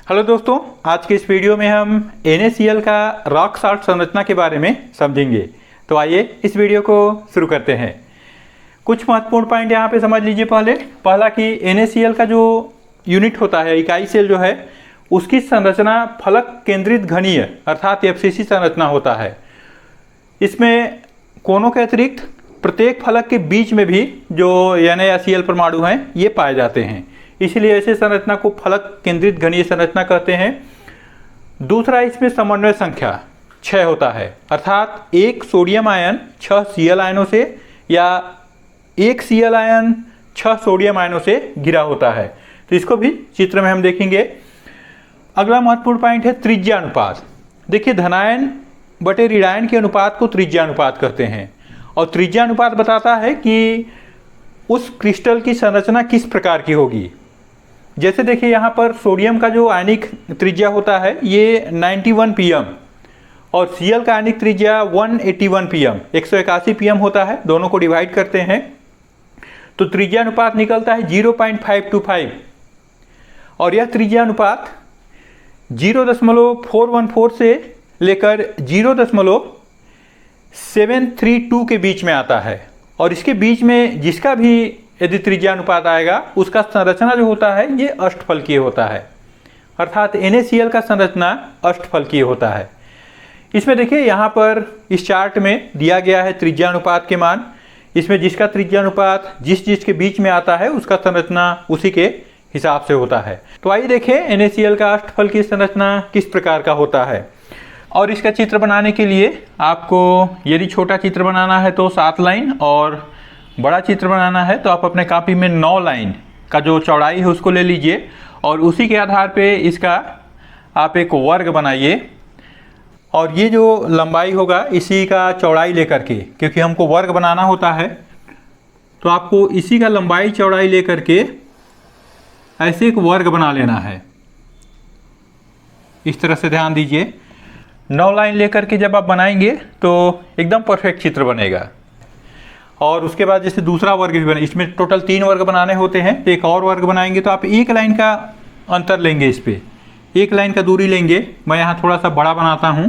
Hello दोस्तों, आज के इस वीडियो में हम NaCl का रॉक सॉल्ट संरचना के बारे में समझेंगे। तो आइए इस वीडियो को शुरू करते हैं। कुछ महत्वपूर्ण पॉइंट यहाँ पे समझ लीजिए। पहला कि NaCl का जो यूनिट होता है, इकाई सेल जो है, उसकी संरचना फलक केंद्रित घनीय अर्थात FCC संरचना होता है। इसमें कोनों के अतिरिक्त प्रत्येक फलक के बीच में भी जो Na या Cl परमाणु हैं ये पाए जाते हैं, इसलिए ऐसे संरचना को फलक केंद्रित घनीय संरचना कहते हैं। दूसरा, इसमें समन्वय संख्या 6 होता है, अर्थात एक सोडियम आयन 6 Cl आयनों से या एक Cl आयन 6 सोडियम आयनों से घिरा होता है। तो इसको भी चित्र में हम देखेंगे। अगला महत्वपूर्ण पॉइंट है त्रिज्या अनुपात। देखिए, धनायन बटे ऋणायन के अनुपात को त्रिज्या अनुपात कहते हैं, और त्रिज्या अनुपात बताता है कि उस क्रिस्टल की संरचना किस प्रकार की होगी। जैसे देखिए, यहाँ पर सोडियम का जो आयनिक त्रिज्या होता है ये 91 pm और Cl का आयनिक त्रिज्या 181 pm 181 pm होता है। दोनों को डिवाइड करते हैं तो त्रिज्या अनुपात निकलता है 0.525, और यह त्रिज्या अनुपात 0.414 से लेकर 0.732 के बीच में आता है। और इसके बीच में जिसका भी यदि त्रिज्या अनुपात आएगा उसका संरचना जो होता है ये अष्टफलकीय होता है, अर्थात NaCl का संरचना अष्टफलकीय होता है। इसमें देखिए, यहाँ पर इस चार्ट में दिया गया है त्रिज्या अनुपात के मान। इसमें जिसका त्रिज्या अनुपात जिस के बीच में आता है उसका संरचना उसी के हिसाब से होता है। तो आइए देखें NaCl का अष्टफलकीय संरचना किस प्रकार का होता है। और इसका चित्र बनाने के लिए आपको यदि छोटा चित्र बनाना है तो 7 लाइन, और बड़ा चित्र बनाना है तो आप अपने कॉपी में 9 लाइन का जो चौड़ाई है उसको ले लीजिए, और उसी के आधार पे इसका आप एक वर्ग बनाइए। और ये जो लंबाई होगा इसी का चौड़ाई लेकर के, क्योंकि हमको वर्ग बनाना होता है, तो आपको इसी का लंबाई चौड़ाई लेकर के ऐसे एक वर्ग बना लेना है। इस तरह से ध्यान दीजिए। 9 लाइन लेकर के जब आप बनाएंगे तो एकदम परफेक्ट चित्र बनेगा। और उसके बाद जैसे दूसरा वर्ग भी बने, इसमें टोटल 3 वर्ग बनाने होते हैं, तो एक और वर्ग बनाएंगे तो आप एक लाइन का अंतर लेंगे, इस पे एक लाइन का दूरी लेंगे। मैं यहाँ थोड़ा सा बड़ा बनाता हूँ,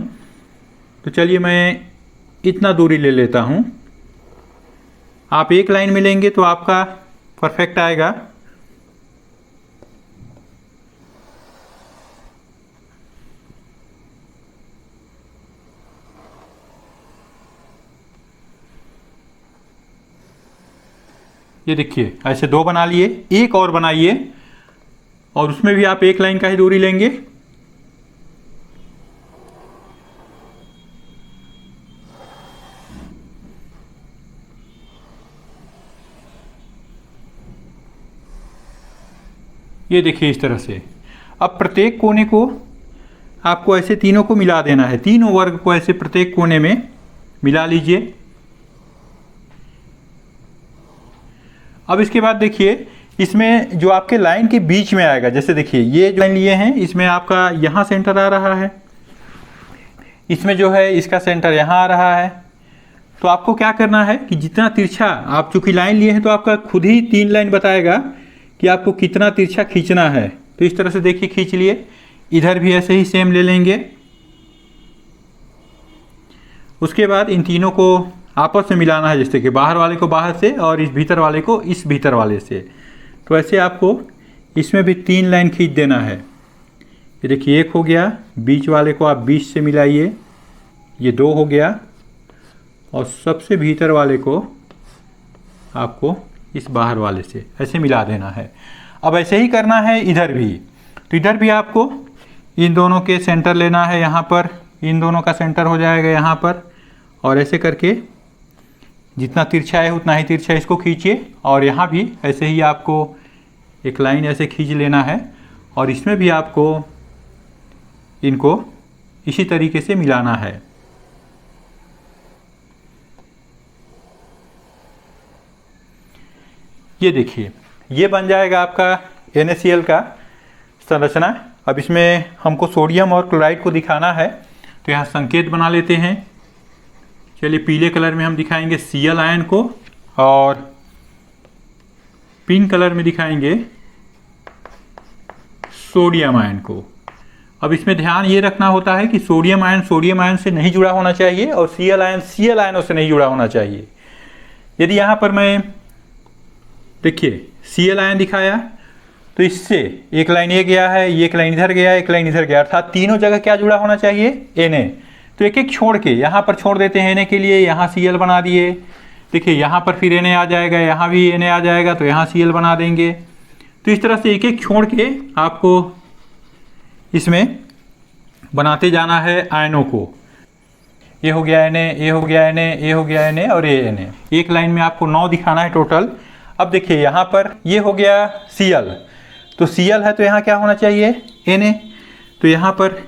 तो चलिए मैं इतना दूरी ले लेता हूँ। आप एक लाइन में लेंगे तो आपका परफेक्ट आएगा। ये देखिए, ऐसे 2 बना लिए, एक और बनाइए और उसमें भी आप एक लाइन का ही दूरी लेंगे। ये देखिए इस तरह से। अब प्रत्येक कोने को आपको ऐसे तीनों को मिला देना है, तीनों वर्ग को ऐसे प्रत्येक कोने में मिला लीजिए। अब इसके बाद देखिए, इसमें जो आपके लाइन के बीच में आएगा, जैसे देखिए ये जो लाइन लिए हैं इसमें आपका यहाँ सेंटर आ रहा है, इसमें जो है इसका सेंटर यहाँ आ रहा है। तो आपको क्या करना है कि जितना तिरछा आप चूँकि लाइन लिए हैं तो आपका खुद ही 3 लाइन बताएगा कि आपको कितना तिरछा खींचना है। तो इस तरह से देखिए खींच लिए। इधर भी ऐसे ही सेम ले लेंगे। उसके बाद इन तीनों को आपस में मिलाना है, जैसे कि बाहर वाले को बाहर से और इस भीतर वाले को इस भीतर वाले से। तो ऐसे आपको इसमें भी 3 लाइन खींच देना है। ये देखिए, एक हो गया, बीच वाले को आप बीच से मिलाइए, ये 2 हो गया, और सबसे भीतर वाले को आपको इस बाहर वाले से ऐसे मिला देना है। अब ऐसे ही करना है इधर भी। तो इधर भी आपको इन दोनों के सेंटर लेना है, यहाँ पर इन दोनों का सेंटर हो जाएगा यहाँ पर, और ऐसे करके जितना तिरछा है उतना ही तिरछा इसको खींचिए। और यहाँ भी ऐसे ही आपको एक लाइन ऐसे खींच लेना है, और इसमें भी आपको इनको इसी तरीके से मिलाना है। ये देखिए, ये बन जाएगा आपका NaCl का संरचना। अब इसमें हमको सोडियम और क्लोराइड को दिखाना है, तो यहाँ संकेत बना लेते हैं। चलिए, पीले कलर में हम दिखाएंगे Cl आयन को, और पिंक कलर में दिखाएंगे सोडियम आयन को। अब इसमें ध्यान ये रखना होता है कि सोडियम आयन से नहीं जुड़ा होना चाहिए और Cl आयनों से नहीं जुड़ा होना चाहिए। यदि यहाँ पर मैं देखिए Cl आयन दिखाया तो इससे एक लाइन ये गया है, एक लाइन इधर गया, एक लाइन इधर गया, अर्थात तीनों जगह क्या जुड़ा होना चाहिए, Na। तो एक एक छोड़ के यहाँ पर छोड़ देते हैं Na के लिए, यहाँ Cl बना दिए। देखिए यहाँ पर फिर Na आ जाएगा, यहाँ भी Na आ जाएगा, तो यहाँ Cl बना देंगे। तो इस तरह से एक एक छोड़ के आपको इसमें बनाते जाना है आयनों को। ये हो गया Na, ये हो गया Na, ये हो गया Na और ये Na। एक लाइन में आपको 9 दिखाना है टोटल। अब देखिए यहाँ पर ये हो गया Cl, तो Cl है तो यहाँ क्या होना चाहिए, Na। तो यहाँ पर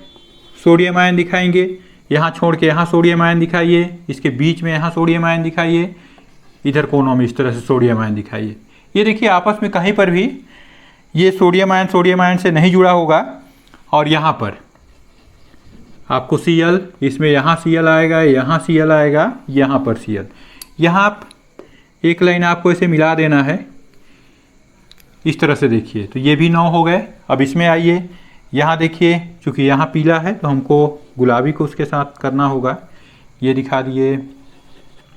सोडियम आयन दिखाएंगे, यहाँ छोड़ के यहाँ सोडियम आयन दिखाइए, इसके बीच में यहाँ सोडियम आयन दिखाइए, इधर कोनों में इस तरह से सोडियम आयन दिखाइए। ये देखिए आपस में कहीं पर भी ये सोडियम आयन से नहीं जुड़ा होगा। और यहाँ पर आपको Cl, इसमें यहाँ Cl आएगा, यहाँ Cl आएगा, यहाँ पर Cl। यहाँ आप एक लाइन आपको इसे मिला देना है इस तरह से। देखिए तो ये भी 9 हो गए। अब इसमें आइए, यहाँ देखिए चूँकि यहाँ पीला है तो हमको गुलाबी को उसके साथ करना होगा। ये दिखा दिए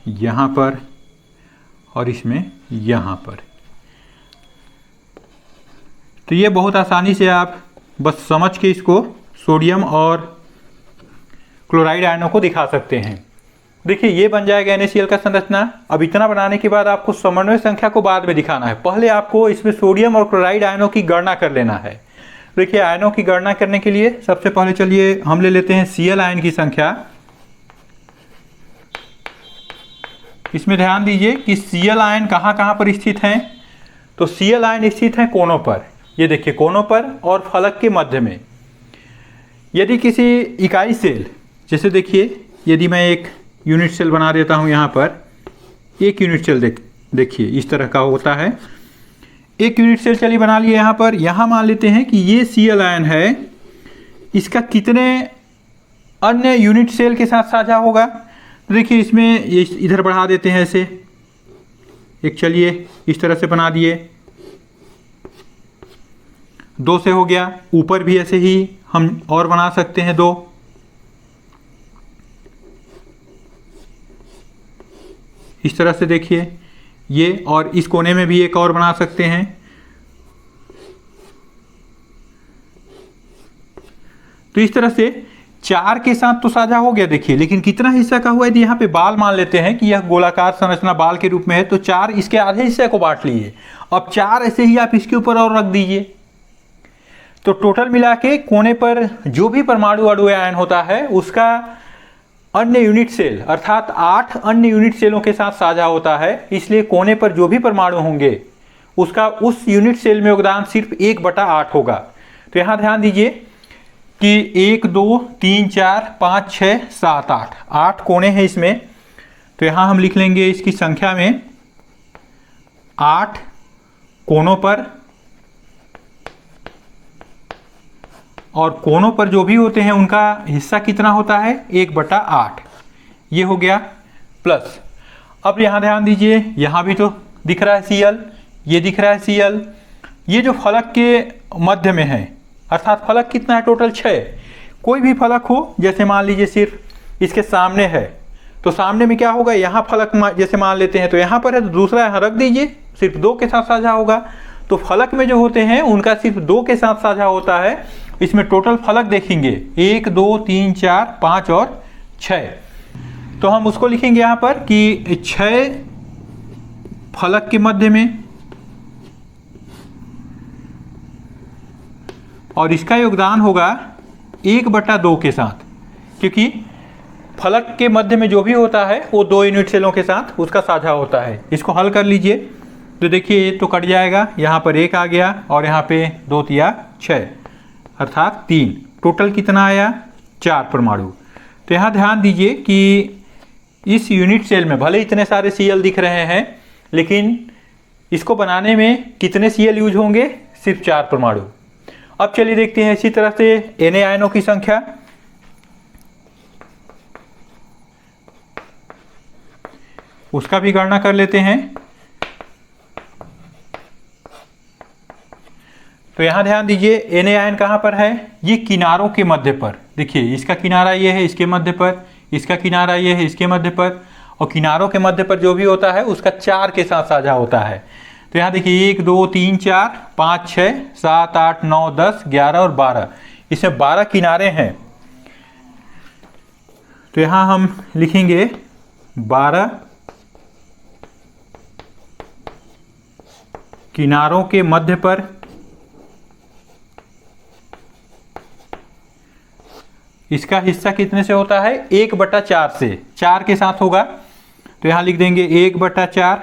यहाँ पर और इसमें यहाँ पर। तो ये बहुत आसानी से आप बस समझ के इसको सोडियम और क्लोराइड आयनों को दिखा सकते हैं। देखिए ये बन जाएगा NaCl का संरचना। अब इतना बनाने के बाद आपको समन्वय संख्या को बाद में दिखाना है, पहले आपको इसमें सोडियम और क्लोराइड आयनों की गणना कर लेना है। देखिए आयनों की गणना करने के लिए सबसे पहले चलिए हम ले लेते हैं Cl आयन की संख्या। इसमें ध्यान दीजिए कि Cl आयन कहाँ कहाँ पर स्थित हैं। तो Cl आयन स्थित हैं कोनों पर, ये देखिए कोनों पर और फलक के मध्य में। यदि किसी इकाई सेल, जैसे देखिए यदि मैं एक यूनिट सेल बना देता हूँ, यहाँ पर एक यूनिट सेल देखिए इस तरह का होता है। एक यूनिट सेल चलिए बना लिए यहाँ पर। यहाँ मान लेते हैं कि ये Cl आयन है, इसका कितने अन्य यूनिट सेल के साथ साझा होगा। तो देखिए इसमें इधर बढ़ा देते हैं ऐसे एक, चलिए इस तरह से बना दिए, 2 से हो गया। ऊपर भी ऐसे ही हम और बना सकते हैं 2। इस तरह से देखिए ये, और इस कोने में भी एक और बना सकते हैं। तो इस तरह से 4 के साथ तो साझा हो गया देखिए, लेकिन कितना हिस्सा का हुआ। यदि यहाँ पे बाल मान लेते हैं कि यह गोलाकार संरचना बाल के रूप में है, तो 4 इसके आधे हिस्से को बांट लिए। अब 4 ऐसे ही आप इसके ऊपर और रख दीजिए। तो टोटल मिला के कोने पर जो भी परमाणु अणु आयन होता है उसका अन्य यूनिट सेल अर्थात 8 अन्य यूनिट सेलों के साथ साझा होता है। इसलिए कोने पर जो भी परमाणु होंगे उसका उस यूनिट सेल में योगदान सिर्फ 1/8 होगा। तो यहाँ ध्यान दीजिए कि 1 2 3 4 5 6 7 8 कोने हैं इसमें। तो यहाँ हम लिख लेंगे इसकी संख्या में 8 कोनों पर, और कोनों पर जो भी होते हैं उनका हिस्सा कितना होता है, 1/8। ये हो गया प्लस। अब यहाँ ध्यान दीजिए, यहाँ भी तो दिख रहा है Cl, ये दिख रहा है Cl। ये जो फलक के मध्य में है, अर्थात फलक कितना है टोटल 6। कोई भी फलक हो, जैसे मान लीजिए सिर्फ इसके सामने है, तो सामने में क्या होगा, यहाँ फलक जैसे मान लेते हैं तो यहाँ पर है, तो दूसरा यहाँ रख दीजिए, सिर्फ 2 के साथ साझा होगा। तो फलक में जो होते हैं उनका सिर्फ 2 के साथ साझा होता है। इसमें टोटल फलक देखेंगे 1 2 3 4 5 और 6। तो हम उसको लिखेंगे यहाँ पर कि 6 फलक के मध्य में, और इसका योगदान होगा 1/2 के साथ, क्योंकि फलक के मध्य में जो भी होता है वो 2 यूनिट सेलों के साथ उसका साझा होता है। इसको हल कर लीजिए तो देखिए ये तो कट जाएगा, यहाँ पर 1 आ गया और यहाँ पे 2 तिया 6 अर्थात 3। टोटल कितना आया, 4 परमाणु। तो यहाँ ध्यान दीजिए कि इस यूनिट सेल में भले इतने सारे Cl दिख रहे हैं, लेकिन इसको बनाने में कितने Cl यूज होंगे, सिर्फ 4 परमाणु। अब चलिए देखते हैं इसी तरह से Na आयनों की संख्या। उसका भी गणना कर लेते हैं। तो यहाँ ध्यान दीजिए Na आयन कहाँ पर है, ये किनारों के मध्य पर। देखिए इसका किनारा ये है इसके मध्य पर, इसका किनारा ये है इसके मध्य पर, और किनारों के मध्य पर जो भी होता है उसका 4 के साथ साझा होता है। तो यहाँ देखिए 1 2 3 4 5 6 7 8 9 10 11 और 12, इसमें 12 किनारे हैं। तो यहाँ हम लिखेंगे 12 किनारों के मध्य पर इसका हिस्सा कितने से होता है, 1/4 से, 4 के साथ होगा। तो यहाँ लिख देंगे 1/4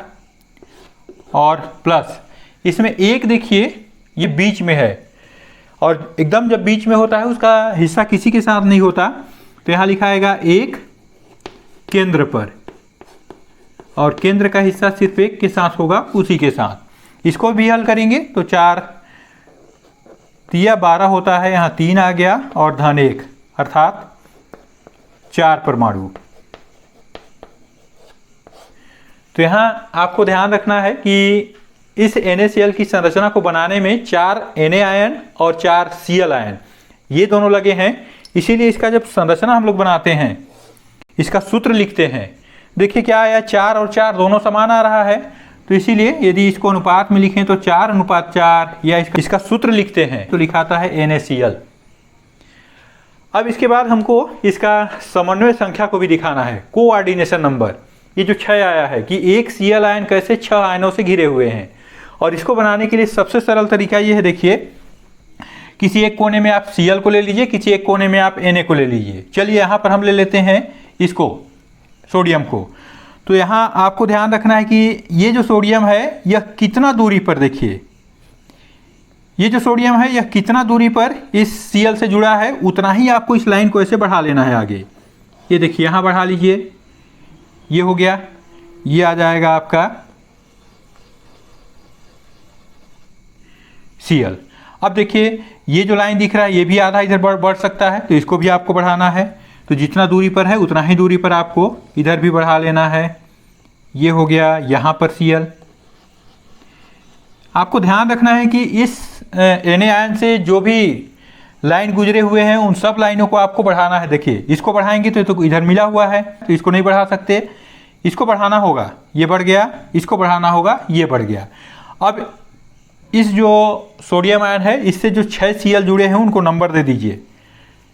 और प्लस इसमें 1 देखिए ये बीच में है, और एकदम जब बीच में होता है उसका हिस्सा किसी के साथ नहीं होता। तो यहाँ लिखा आएगा 1 केंद्र पर, और केंद्र का हिस्सा सिर्फ 1 के साथ होगा, उसी के साथ। इसको भी हल करेंगे तो 4 तिया 12 होता है, यहाँ 3 आ गया और धन 1 अर्थात 4 परमाणु। तो यहाँ आपको ध्यान रखना है कि इस NaCl की संरचना को बनाने में 4 Na आयन और 4 Cl आयन ये दोनों लगे हैं। इसीलिए इसका जब संरचना हम लोग बनाते हैं, इसका सूत्र लिखते हैं, देखिए क्या आया, 4 और 4 दोनों समान आ रहा है। तो इसीलिए यदि इसको अनुपात में लिखें तो 4:4, या इसका सूत्र लिखते हैं तो लिखाता है NaCl। अब इसके बाद हमको इसका समन्वय संख्या को भी दिखाना है, कोऑर्डिनेशन नंबर। ये जो 6 आया है कि एक Cl आयन कैसे 6 आयनों से घिरे हुए हैं, और इसको बनाने के लिए सबसे सरल तरीका ये है, देखिए किसी एक कोने में आप Cl को ले लीजिए, किसी एक कोने में आप Na को ले लीजिए। चलिए यहाँ पर हम ले लेते हैं इसको, सोडियम को। तो यहाँ आपको ध्यान रखना है कि ये जो सोडियम है यह कितना दूरी पर, देखिए ये जो सोडियम है यह कितना दूरी पर इस Cl से जुड़ा है, उतना ही आपको इस लाइन को ऐसे बढ़ा लेना है आगे। ये देखिए यहाँ बढ़ा लीजिए, ये हो गया, ये आ जाएगा आपका Cl। अब देखिए ये जो लाइन दिख रहा है ये भी आधा इधर बढ़ सकता है, तो इसको भी आपको बढ़ाना है। तो जितना दूरी पर है उतना ही दूरी पर आपको इधर भी बढ़ा लेना है। ये हो गया यहाँ पर Cl। आपको ध्यान रखना है कि इस Na आयन से जो भी लाइन गुजरे हुए हैं उन सब लाइनों को आपको बढ़ाना है। देखिए इसको बढ़ाएंगे तो इधर मिला हुआ है, तो इसको नहीं बढ़ा सकते, इसको बढ़ाना होगा, ये बढ़ गया, इसको बढ़ाना होगा, ये बढ़ गया। अब इस जो सोडियम आयन है इससे जो 6 Cl जुड़े हैं उनको नंबर दे दीजिए।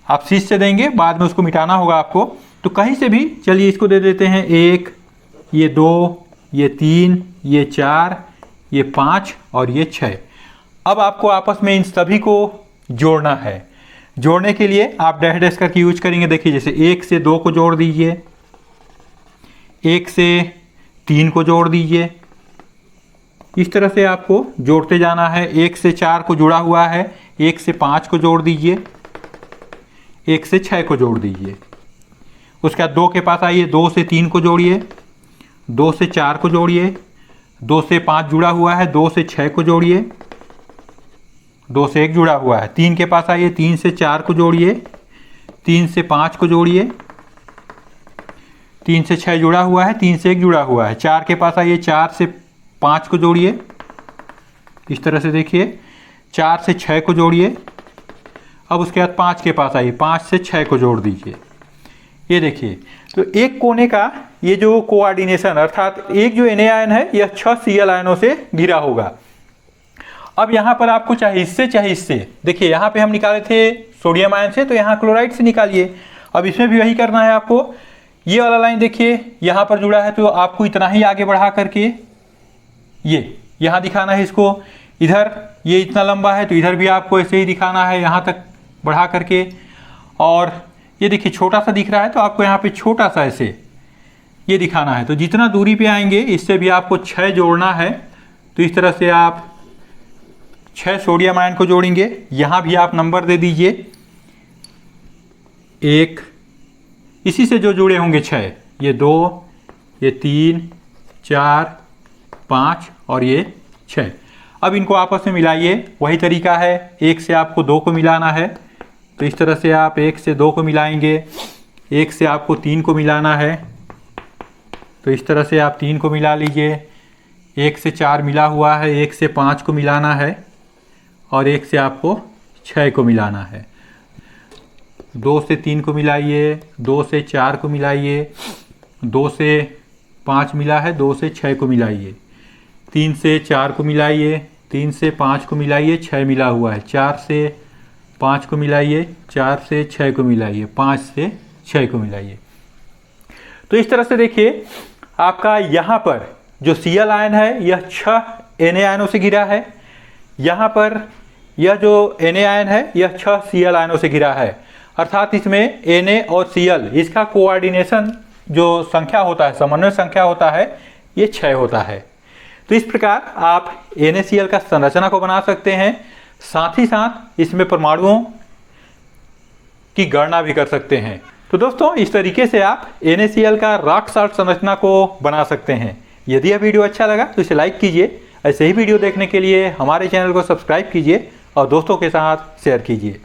आप शीश से देंगे, बाद में उसको मिटाना होगा आपको, तो कहीं से भी चलिए इसको दे देते हैं 1, ये 2, ये 3, ये 4, ये 5 और ये 6। अब आपको आपस में इन सभी को जोड़ना है। जोड़ने के लिए आप डैश डैश करके यूज करेंगे। देखिए जैसे 1 से 2 को जोड़ दीजिए, 1 से 3 को जोड़ दीजिए, इस तरह से आपको जोड़ते जाना है। 1 से 4 को जुड़ा हुआ है, 1 से 5 को जोड़ दीजिए, 1 से 6 को जोड़ दीजिए। उसके बाद 2 के पास आइए, 2 से 3 को जोड़िए, 2 से 4 को जोड़िए, 2 से 5 जुड़ा हुआ है, 2 से 6 को जोड़िए, 2 से 1 जुड़ा हुआ है। 3 के पास आइए, 3 से 4 को जोड़िए, 3 से 5 को जोड़िए, 3 से 6 जुड़ा हुआ है, 3 से 1 जुड़ा हुआ है। 4 के पास आइए, 4 से 5 को जोड़िए, इस तरह से देखिए 4 से 6 को जोड़िए। अब उसके बाद 5 के पास आइए, 5 से 6 को जोड़ दीजिए। ये देखिए, तो एक कोने का ये जो कोऑर्डिनेशन अर्थात एक जो Na आयन है यह 6 Cl आयनों से घिरा होगा। अब यहाँ पर आपको चाहे इससे, देखिए यहाँ पे हम निकाले थे सोडियम आयन से, तो यहाँ क्लोराइड से निकालिए। अब इसमें भी वही करना है आपको। ये वाला लाइन देखिए यहाँ पर जुड़ा है, तो आपको इतना ही आगे बढ़ा करके ये यहाँ दिखाना है इसको। इधर ये इतना लंबा है तो इधर भी आपको ऐसे ही दिखाना है, यहाँ तक बढ़ा करके। और ये देखिए छोटा सा दिख रहा है तो आपको यहाँ पे छोटा सा ऐसे ये दिखाना है। तो जितना दूरी पे आएंगे इससे भी आपको 6 जोड़ना है। तो इस तरह से आप 6 सोडियम आयन को जोड़ेंगे। यहाँ भी आप नंबर दे दीजिए 1, इसी से जो जुड़े होंगे 6, ये 2, ये 3, 4, 5 और ये 6। अब इनको आपस में मिलाइए, वही तरीका है। 1 से आपको 2 को मिलाना है, तो इस तरह से आप 1 से 2 को मिलाएंगे। 1 से आपको 3 को मिलाना है, तो इस तरह से आप 3 को मिला लीजिए। 1 से 4 मिला हुआ है, 1 से 5 को मिलाना है, और 1 से आपको 6 को मिलाना है। 2 से 3 को मिलाइए, 2 से 4 को मिलाइए, 2 से 5 मिला है, 2 से 6 को मिलाइए, 3 से 4 को मिलाइए, 3 से 5 को मिलाइए, 6 मिला हुआ है, 4 से 5 को मिलाइए, 4 से 6 को मिलाइए, 5 से 6 को मिलाइए। तो इस तरह से देखिए आपका यहाँ पर जो Cl आयन है यह 6 Na आयनों से घिरा है। यहाँ पर यह जो Na आयन है यह 6 Cl आयनों से घिरा है। अर्थात इसमें Na और Cl इसका कोऑर्डिनेशन जो संख्या होता है, समन्वय संख्या होता है, ये 6 होता है। तो इस प्रकार आप NaCl का संरचना को बना सकते हैं, साथ ही साथ इसमें परमाणुओं की गणना भी कर सकते हैं। तो दोस्तों इस तरीके से आप NaCl का रॉक सॉल्ट संरचना को बना सकते हैं। यदि यह वीडियो अच्छा लगा तो इसे लाइक कीजिए। ऐसे ही वीडियो देखने के लिए हमारे चैनल को सब्सक्राइब कीजिए और दोस्तों के साथ शेयर कीजिए।